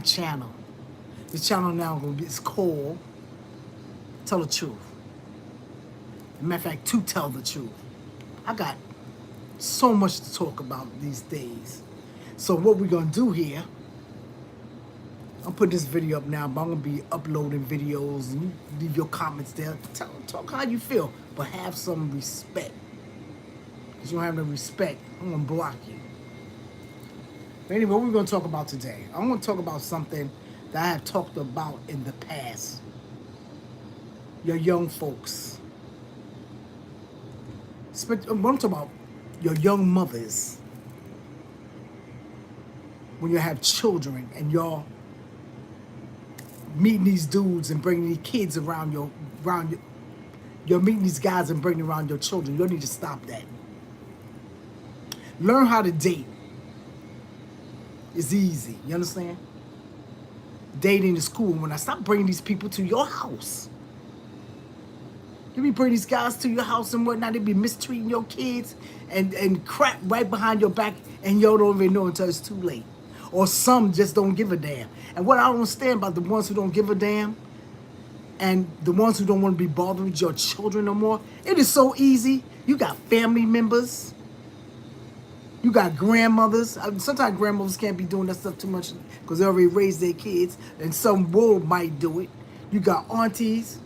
channel. This channel now is called Tell the Truth. As a matter of fact, to tell the truth. I got so much to talk about these days. So what we're going to do here, I'm putting this video up now, but I'm going to be uploading videos, and you leave your comments there. Talk how you feel, but have some respect. If you don't have no respect, I'm going to block you. But anyway, what we're going to talk about today, I'm going to talk about something that I have talked about in the past. Your young folks. I'm talking about your young mothers. When you have children and y'all meeting these dudes and bringing these kids around you're meeting these guys and bringing around your children. You need to stop that. Learn how to date. It's easy. You understand? Dating is cool. When I stop bringing these people to your house. You be bringing these guys to your house and whatnot. They be mistreating your kids and crap right behind your back, and y'all don't even know until it's too late. Or some just don't give a damn. And what I don't understand about the ones who don't give a damn and the ones who don't want to be bothered with your children no more, it is so easy. You got family members. You got grandmothers. Sometimes grandmothers can't be doing that stuff too much because they already raised their kids, and some will might do it. You got aunties.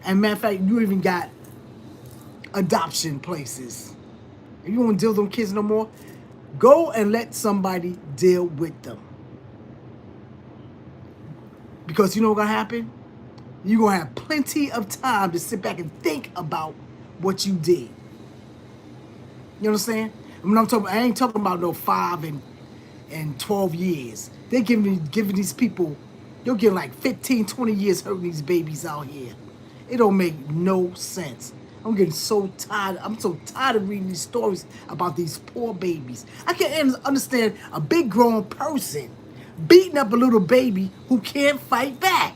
And matter of fact, you even got adoption places. If you don't want to deal with them kids no more, go and let somebody deal with them. Because you know what's going to happen? You're going to have plenty of time to sit back and think about what you did. You understand? When I'm talking, I ain't talking about no 5 and 12 years. They're giving these people, you'll get like 15, 20 years hurting these babies out here. It don't make no sense. I'm getting so tired. I'm so tired of reading these stories about these poor babies. I can't understand a big grown person beating up a little baby who can't fight back.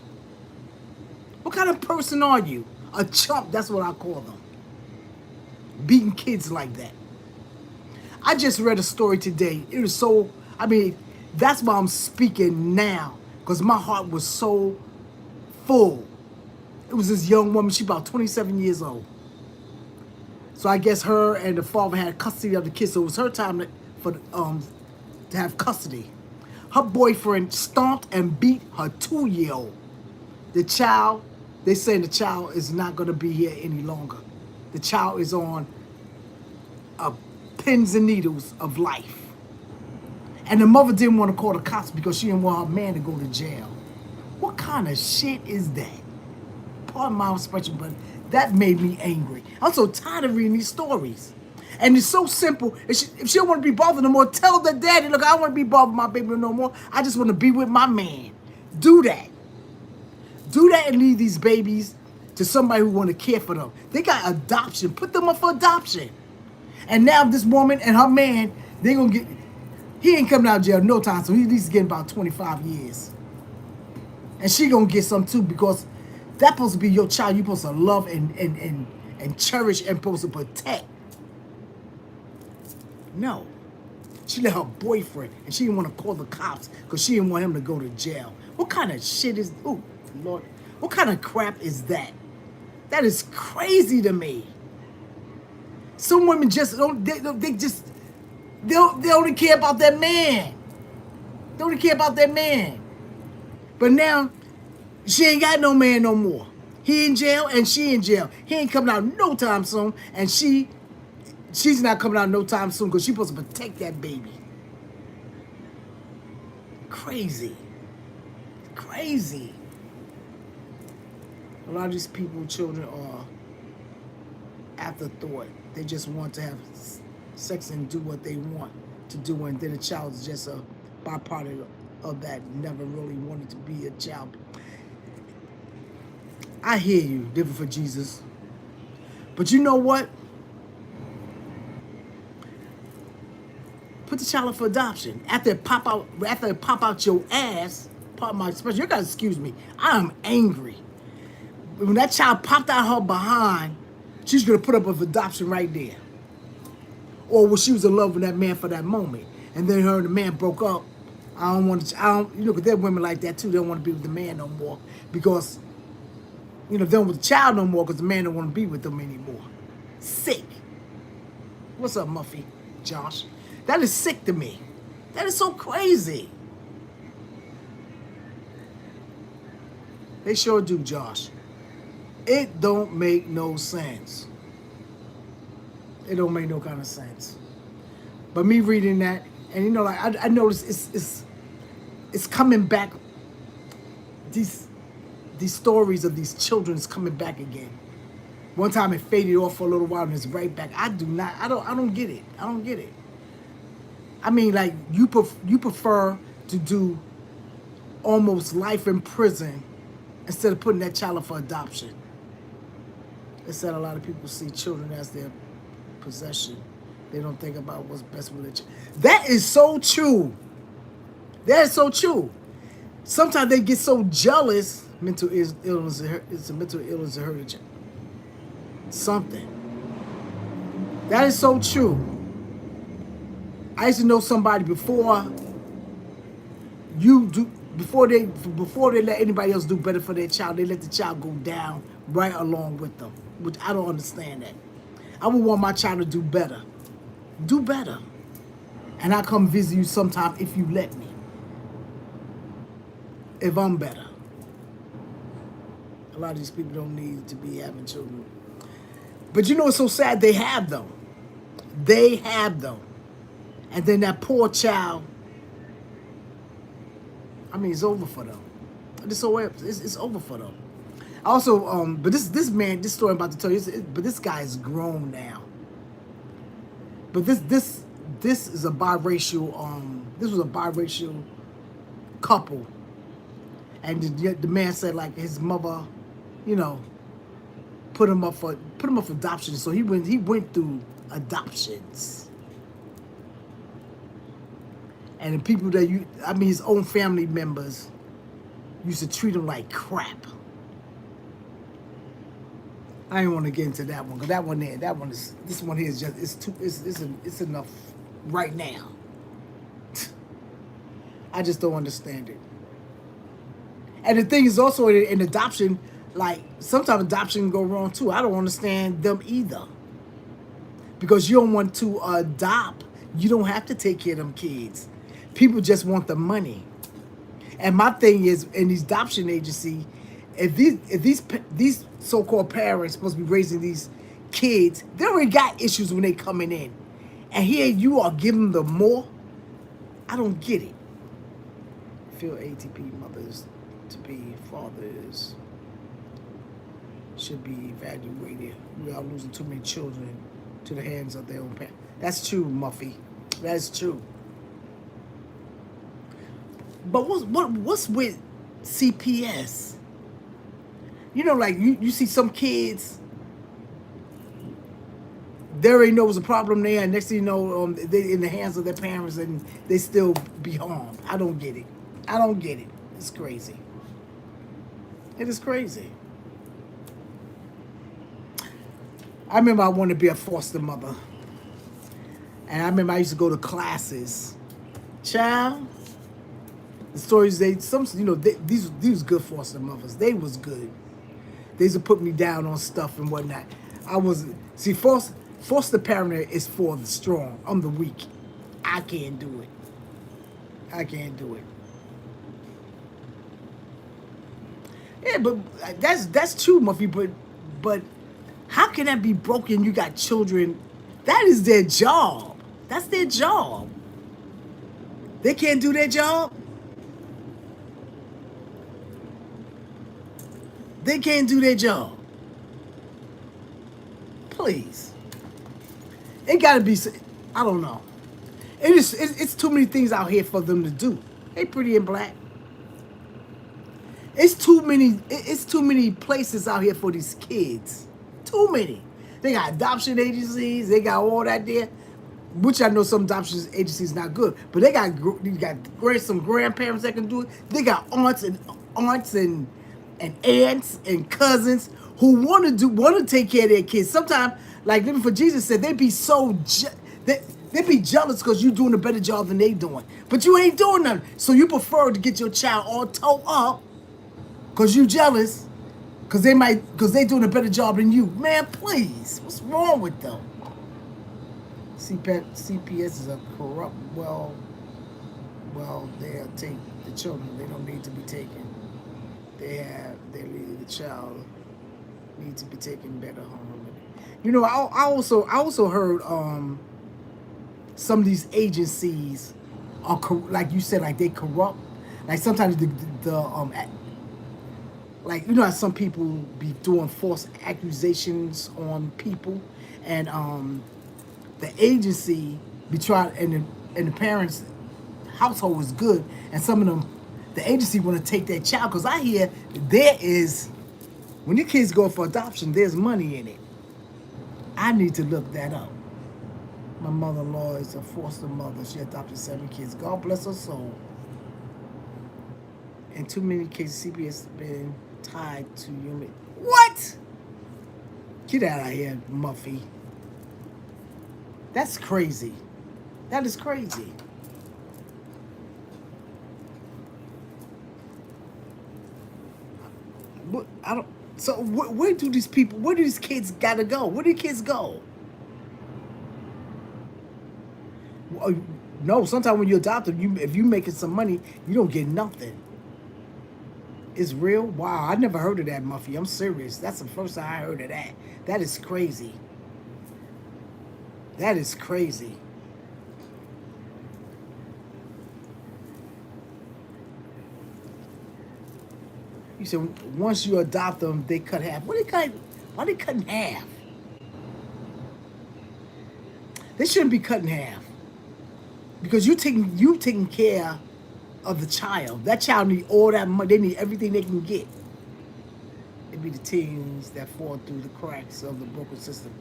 What kind of person are you? A chump, that's what I call them. Beating kids like that. I just read a story today. It was so, that's why I'm speaking now. Because my heart was so full. It was this young woman, she about 27 years old. So I guess her and the father had custody of the kids, so it was her time to have custody. Her boyfriend stomped and beat her 2-year-old. The child, they say the child is not going to be here any longer. The child is on pins and needles of life. And the mother didn't want to call the cops because she didn't want her man to go to jail. What kind of shit is that? Pardon my expression, but that made me angry. I'm so tired of reading these stories. And it's so simple. If she don't want to be bothered no more, tell the daddy, look, I don't want to be bothered with my baby no more. I just want to be with my man. Do that. Do that and leave these babies to somebody who want to care for them. They got adoption. Put them up for adoption. And now this woman and her man, they going to get, he ain't coming out of jail no time, so he's at least getting about 25 years. And she going to get some too, because that's supposed to be your child. You're supposed to love and cherish and supposed to protect. No. She let her boyfriend, and she didn't want to call the cops because she didn't want him to go to jail. What kind of shit is, oh, Lord, what kind of crap is that? That is crazy to me. Some women just don't, they only care about their man. They only care about their man. But now, she ain't got no man no more. He in jail and she in jail. He ain't coming out no time soon, and she's not coming out no time soon because she's supposed to protect that baby. Crazy. Crazy. A lot of these people, children, are afterthought. They just want to have sex and do what they want to do, and then the child is just a byproduct of that. Never really wanted to be a child. I hear you, living for Jesus. But you know what? Put the child up for adoption. After it pop out your ass, pardon my expression, you gotta excuse me. I am angry. When that child popped out her behind, she's gonna put up with adoption right there. Or when she was in love with that man for that moment, and then her and the man broke up, I don't want to. I don't. You know, because there are women like that too. They don't want to be with the man no more because, you know, they don't want the child no more because the man don't want to be with them anymore. Sick. What's up, Muffy? Josh? That is sick to me. That is so crazy. They sure do, Josh. It don't make no sense. It don't make no kind of sense. But me reading that, and you know, like I noticed it's coming back. These stories of these children is coming back again. One time it faded off for a little while and it's right back. I don't get it. I don't get it. I mean, like you prefer to do almost life in prison instead of putting that child up for adoption. It said a lot of people see children as their possession. They don't think about what's best for their child. That is so true. That is so true. Sometimes they get so jealous. Mental illness. It's a mental illness that hurt a child. Something. That is so true. I used to know somebody before they let anybody else do better for their child, they let the child go down right along with them. Which I don't understand that. I would want my child to do better. Do better. And I'll come visit you sometime if you let me. If I'm better. A lot of these people don't need to be having children. But you know what's so sad? They have them. They have them. And then that poor child, I mean, it's over for them. It's over for them. Also, but this story I'm about to tell you, but this guy is grown now. But this is a biracial, this was a biracial couple. And the man said like his mother, you know, put him up for adoption. So he went through adoptions. And the people that his own family members used to treat him like crap. I didn't want to get into that one, because this one here is just, it's enough right now. I just don't understand it. And the thing is also in adoption, like sometimes adoption can go wrong too. I don't understand them either. Because you don't want to adopt, you don't have to take care of them kids. People just want the money. And my thing is, in these adoption agency, if these so-called parents supposed to be raising these kids, they already got issues when they coming in. And here you are giving them more. I don't get it. Feel ATP mothers to be fathers should be evaluated. We are losing too many children to the hands of their own parents. That's true, Muffy. That's true. But what's with CPS? You know, like you see some kids, they already know there's a problem there, and next thing you know, they in the hands of their parents, and they still be harmed. I don't get it. I don't get it. It's crazy. It is crazy. I remember I wanted to be a foster mother, and I remember I used to go to classes. Child, the stories these was good foster mothers. They was good. They used to put me down on stuff and whatnot. Foster parenting is for the strong. I'm the weak. I can't do it. I can't do it. Yeah, but that's true, Muffy. But how can that be broken? You got children. That is their job. That's their job. They can't do their job. They can't do their job. Please. It gotta be. I don't know. It's too many things out here for them to do. They pretty and black. It's too many places out here for these kids. Too many. They got adoption agencies. They got all that there, which I know some adoption agencies not good. But they got some grandparents that can do it. They got aunts and aunts and cousins who want to take care of their kids. Sometimes, like Living for Jesus said, they be so They be jealous because you doing a better job than they doing. But you ain't doing nothing. So you prefer to get your child all toe up because you jealous because they doing a better job than you. Man, please. What's wrong with them? CPS is a corrupt, well, they'll take the children. They don't need to be taken. Their lead, the child need to be taken better home. You know, I also heard some of these agencies are like you said, like they corrupt. Like sometimes like you know how some people be doing false accusations on people, and the agency be trying, and the parents' household is good, and some of them, the agency want to take their child, because I hear there is, when your kids go for adoption, there's money in it. I need to look that up. My mother-in-law is a foster mother. She adopted 7 kids. God bless her soul. In too many cases, CPS has been tied to human. What? Get out of here, Muffy. That's crazy. That is crazy. What, I don't. So where do these people? Where do these kids gotta go? Where do kids go? Well, no, sometimes when you adopt them, if you making some money, you don't get nothing. It's real? Wow, I never heard of that, Muffy. I'm serious. That's the first time I heard of that. That is crazy. That is crazy. You said once you adopt them, they cut half. Why they cut in half? They shouldn't be cut in half. Because you taking care of the child. That child need all that money. They need everything they can get. It be the teens that fall through the cracks of the broken system.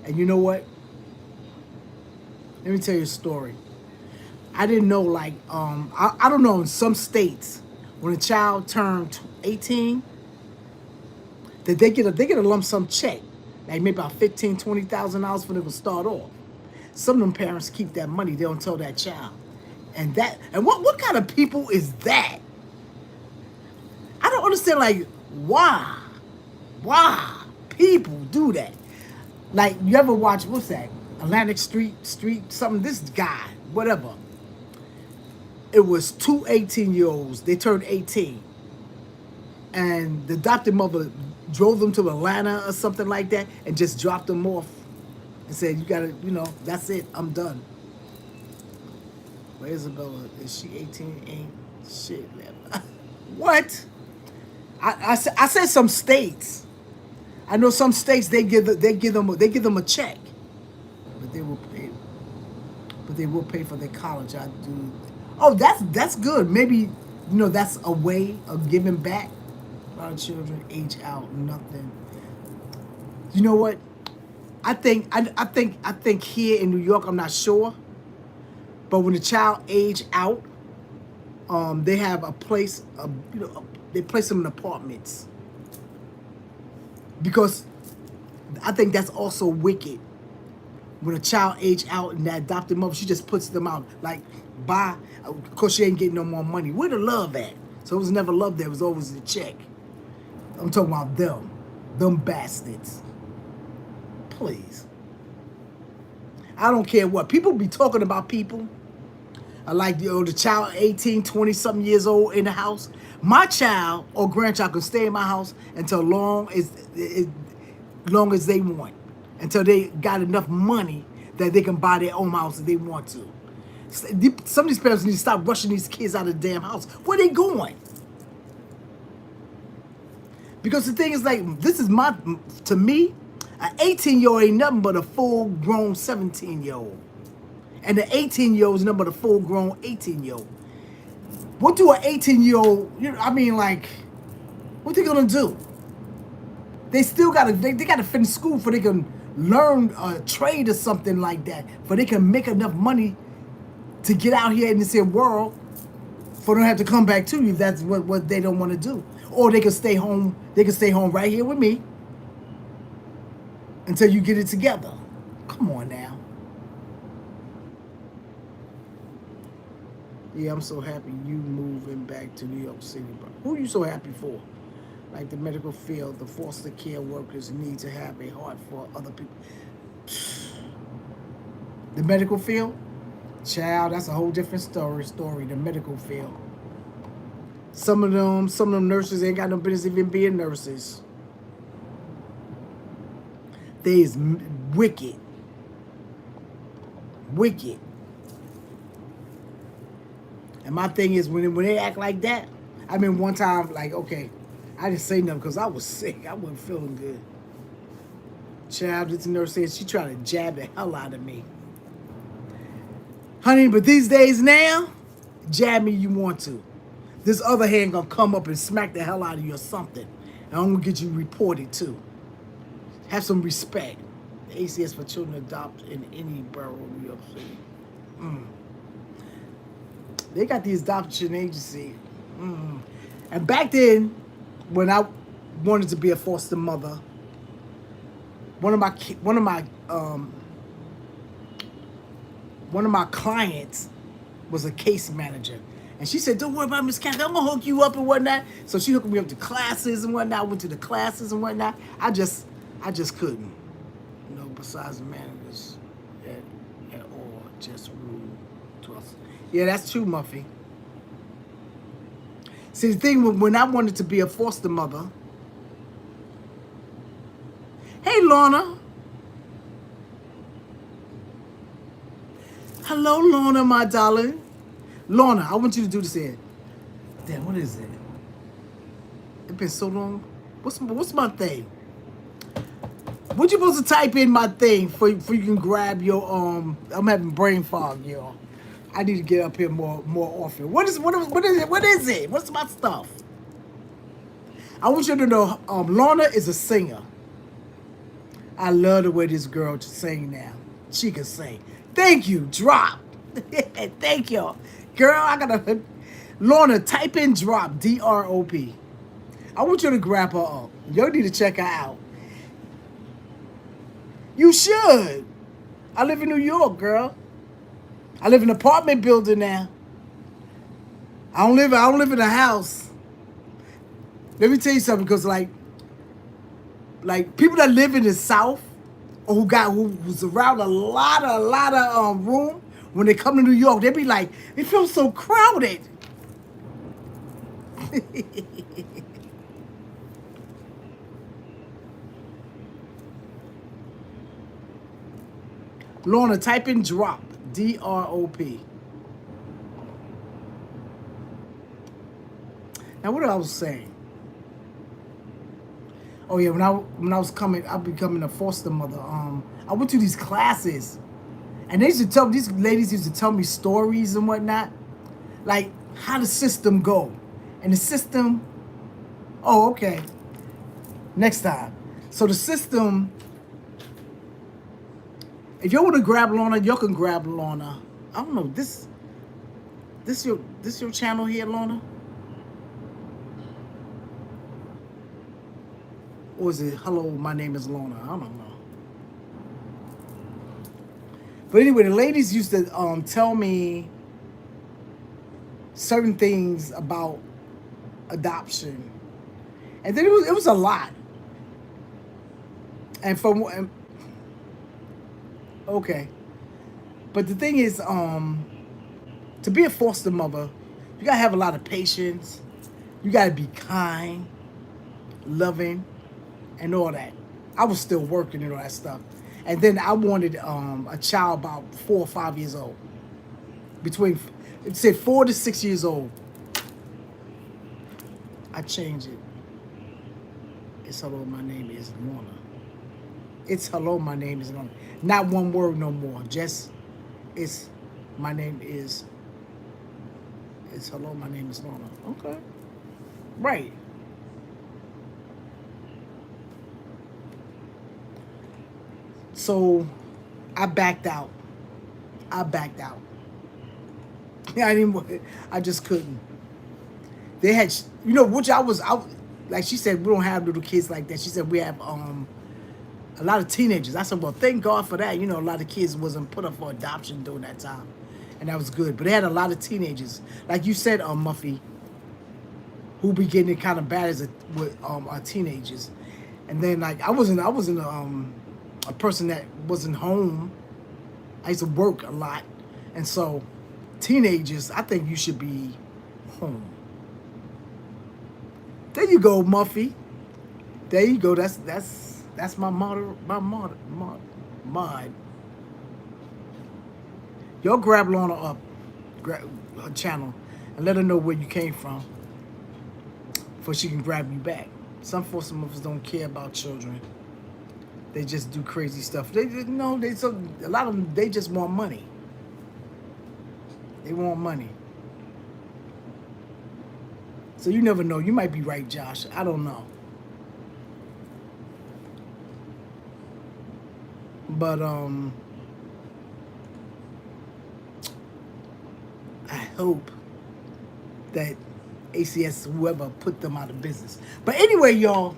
And you know what? Let me tell you a story. I didn't know, like, I don't know, in some states, when a child turned 18, that they get a lump sum check, like maybe about $15,000, $20,000 for them to start off. Some of them parents keep that money. They don't tell that child. And what kind of people is that? I don't understand, like, why people do that. Like, you ever watch, what's that? Atlantic Street, something, this guy, whatever. It was 2 18-year-olds. They turned 18. And the adopted mother drove them to Atlanta or something like that and just dropped them off and said, you gotta, that's it, I'm done. Where Isabella? Is she 18? Ain't shit left. What? I said some states. I know some states they give them a check, but they will pay for their college. I do. Oh, that's good. Maybe that's a way of giving back. A lot of children age out, nothing. You know what? I think here in New York, I'm not sure, but when the child age out, they have a place. They place them in apartments. Because I think that's also wicked. When a child age out and that adopted mother, she just puts them out. Like, bye. Of course, she ain't getting no more money. Where the love at? So it was never love there. It was always a check. I'm talking about them. Them bastards. Please. I don't care what. People be talking about people. Like, the child 18, 20-something years old in the house. My child or grandchild can stay in my house until long as they want. Until they got enough money that they can buy their own house if they want to. Some of these parents need to stop rushing these kids out of the damn house. Where they going? Because the thing is, like, this is to me, an 18-year-old ain't nothing but a full-grown 17-year-old. And the 18-year-old is nothing but a full-grown 18-year-old. What do an 18-year-old, what they gonna do? They still gotta, they gotta finish school for they can learn a trade or something like that, for they can make enough money to get out here in this here world, for them to have to come back to you if that's what they don't want to do. Or they can stay home, right here with me until you get it together. Come on now. Yeah, I'm so happy you moving back to New York City, bro. Who are you so happy for? Like the medical field, the foster care workers need to have a heart for other people. The medical field? Child, that's a whole different story, the medical field. Some of them nurses ain't got no business even being nurses. They is wicked. Wicked. And my thing is, when they act like that, I mean, one time, like, okay, I didn't say nothing because I was sick. I wasn't feeling good. Child, this nurse said she tried to jab the hell out of me. Honey, but these days now, jab me you want to. This other hand gonna come up and smack the hell out of you or something. And I'm gonna get you reported too. Have some respect. The ACS for children adopt in any borough of New York City. They got these adoption agency. And back then, when I wanted to be a foster mother, one of my clients was a case manager. And she said, don't worry about Miss Kathy, I'm gonna hook you up and whatnot. So she hooked me up to classes and whatnot. I went to the classes and whatnot. I just couldn't. You know, besides the managers at all, just rude to us. Yeah, that's true, Muffy. See, the thing when I wanted to be a foster mother. Hey, Lorna. Hello, Lorna, my darling. Lorna, I want you to do this here. Damn, what is it? It's been so long. What's my thing? What you supposed to type in my thing for you can grab your I'm having brain fog, y'all. I need to get up here more often. What is it? What is it? What's my stuff? I want you to know Lorna is a singer. I love the way this girl sing now. She can sing. Thank you, drop. Thank you. Girl, I gotta Lorna, type in drop, D-R-O-P. I want you to grab her up. You need to check her out. You should. I live in New York, girl. I live in an apartment building now. I don't live in a house. Let me tell you something, because like people that live in the South or who's around a lot of room, when they come to New York, they be like, it feels so crowded. Lorna, type in drop, D-R-O-P. Now, what I was saying? Oh yeah, when I was becoming a foster mother. I went to these classes, and these ladies used to tell me stories and whatnot, like how the system go, and the system. Oh, okay. Next time. So the system. If you want to grab Lorna, you can grab Lorna. I don't know this your channel here, Lorna? Or is it hello, my name is Lorna? I don't know. But anyway, the ladies used to tell me certain things about adoption, and then it was a lot. And okay, but the thing is, to be a foster mother, you gotta have a lot of patience. You gotta be kind, loving, and all that. I was still working and all that stuff. And then I wanted a child about 4 or 5 years old. Between, it said 4 to 6 years old. I changed it. It's hello, my name is Lorna. It's hello, my name is Lorna. Not one word no more. Just, it's hello, my name is Lorna. Okay. Right. So I backed out. Yeah, I just couldn't. They had, which I was like she said, we don't have little kids like that. She said we have a lot of teenagers. I said, well, thank God for that. A lot of kids wasn't put up for adoption during that time. and that was good. But they had a lot of teenagers, like you said, Muffy, who be getting kind of bad with our teenagers. And then like I wasn't a person that wasn't home. I used to work a lot, and so teenagers, I think you should be home. There you go, Muffy. There you go. That's my motto. Mod. Y'all grab Lorna up, grab her channel, and let her know where you came from, before she can grab you back. Some of us don't care about children. They just do crazy stuff. A lot of them, they just want money. They want money. So you never know. You might be right, Josh. I don't know. But I hope that ACS, whoever, put them out of business. But anyway, y'all,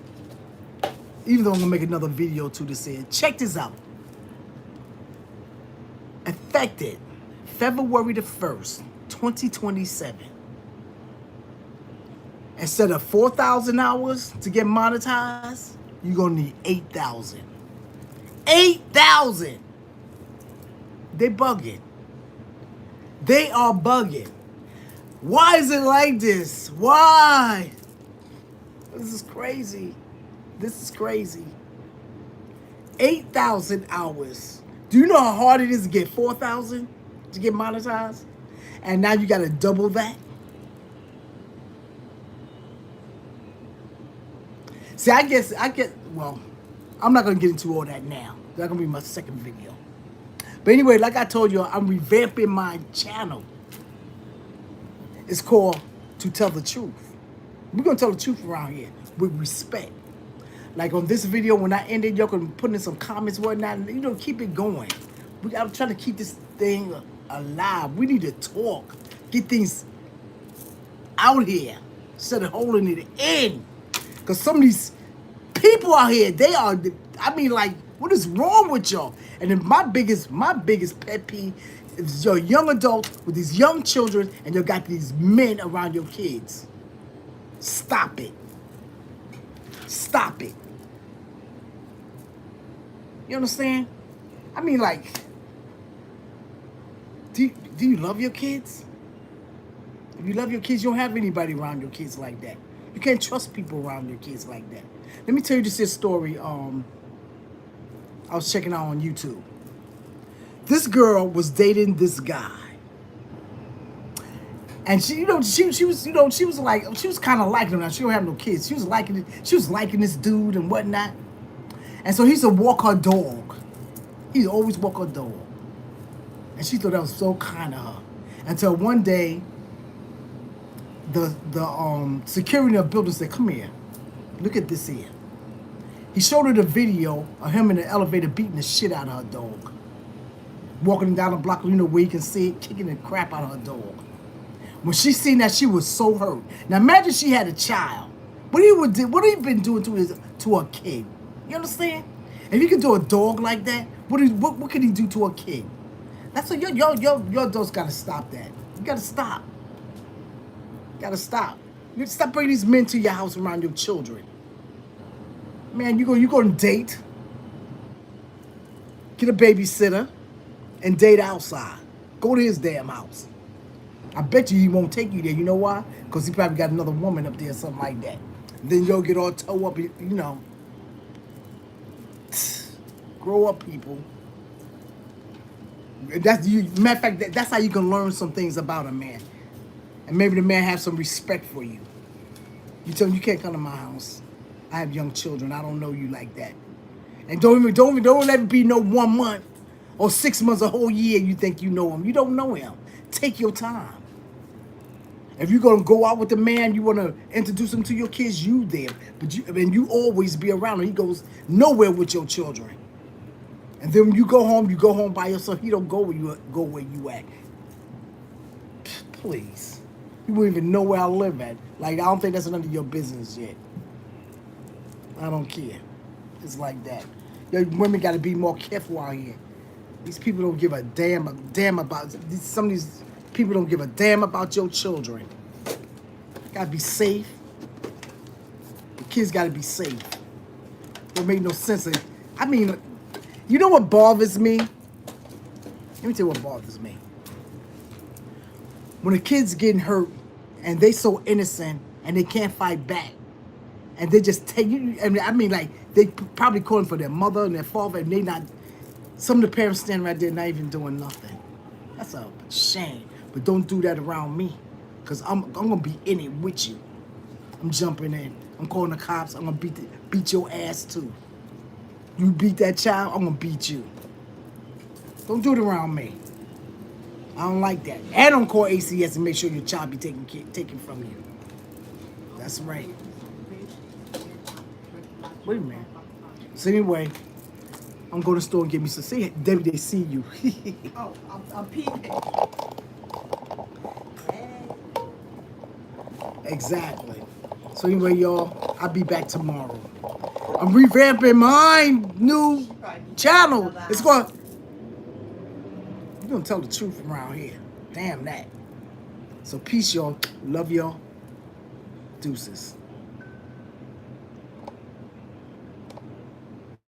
even though I'm gonna make another video to this end, check this out. Effective February the 1st, 2027. Instead of 4,000 hours to get monetized, you're gonna need 8,000. 8,000! They bugging. They are bugging. Why is it like this? Why? This is crazy. This is crazy. 8,000 hours. Do you know how hard it is to get 4,000 to get monetized? And now you got to double that? See, well, I'm not going to get into all that now. That's going to be my second video. But anyway, like I told you, I'm revamping my channel. It's called To Tell the Truth. We're going to tell the truth around here with respect. Like on this video, when I ended, y'all can put in some comments, whatnot, and, keep it going. I'm trying to keep this thing alive. We need to talk. Get things out here instead of holding it in. Because some of these people out here, they are, like, what is wrong with y'all? And then my biggest pet peeve is you're a young adult with these young children and you got these men around your kids. Stop it. Stop it. You understand? Like, do you love your kids? If you love your kids, you don't have anybody around your kids like that. You can't trust people around your kids like that. Let me tell you this story. I was checking out on YouTube. This girl was dating this guy. And she was kind of liking him. Now she don't have no kids. She was liking this dude and whatnot. And so he used to walk her dog. He used to always walk her dog. And she thought that was so kind of her. Until one day, the security of the building said, "Come here. Look at this here." He showed her the video of him in the elevator beating the shit out of her dog. Walking down the block, where you can see it, kicking the crap out of her dog. When she seen that, she was so hurt. Now imagine she had a child. What he been doing to a kid? You understand? If he could do a dog like that, what could he do to a kid? That's what your adults gotta stop that. You gotta stop. You gotta stop. You gotta stop bringing these men to your house around your children. Man, you gonna date, get a babysitter, and date outside. Go to his damn house. I bet you he won't take you there. You know why? Because he probably got another woman up there or something like that. Then you'll get all toe up, Grow up, people. Matter of fact, that's how you can learn some things about a man. And maybe the man have some respect for you. You tell him, "You can't come to my house. I have young children. I don't know you like that." And don't let it be no 1 month or 6 months, a whole year you think you know him. You don't know him. Take your time. If you're gonna go out with the man, you wanna introduce him to your kids, you there. But you always be around him. He goes nowhere with your children. And then when you go home by yourself. He don't go where you at. Please. You wouldn't even know where I live at. Like, I don't think that's none of your business yet. I don't care. It's like that. Women got to be more careful out here. These people don't give a damn about, some of these people don't give a damn about your children. Gotta be safe. The kids gotta be safe. Don't make no sense. I mean, you know what bothers me? Let me tell you what bothers me. When a kid's getting hurt and they so innocent and they can't fight back. And they just take you, I mean, like, they probably calling for their mother and their father, and they not, some of the parents standing right there not even doing nothing. That's a shame. But don't do that around me, because I'm going to be in it with you. I'm jumping in. I'm calling the cops. I'm going to beat your ass, too. You beat that child, I'm going to beat you. Don't do it around me. I don't like that. And don't call ACS and make sure your child be taken from you. That's right. Wait a minute. So anyway, I'm going to the store and get me some. See, Debbie, they see you. Oh, I'm peeping. Exactly. So anyway, y'all, I'll be back tomorrow. I'm revamping my new channel. It's going. You're gonna tell the truth around here. Damn that. So peace, y'all. Love y'all. Deuces.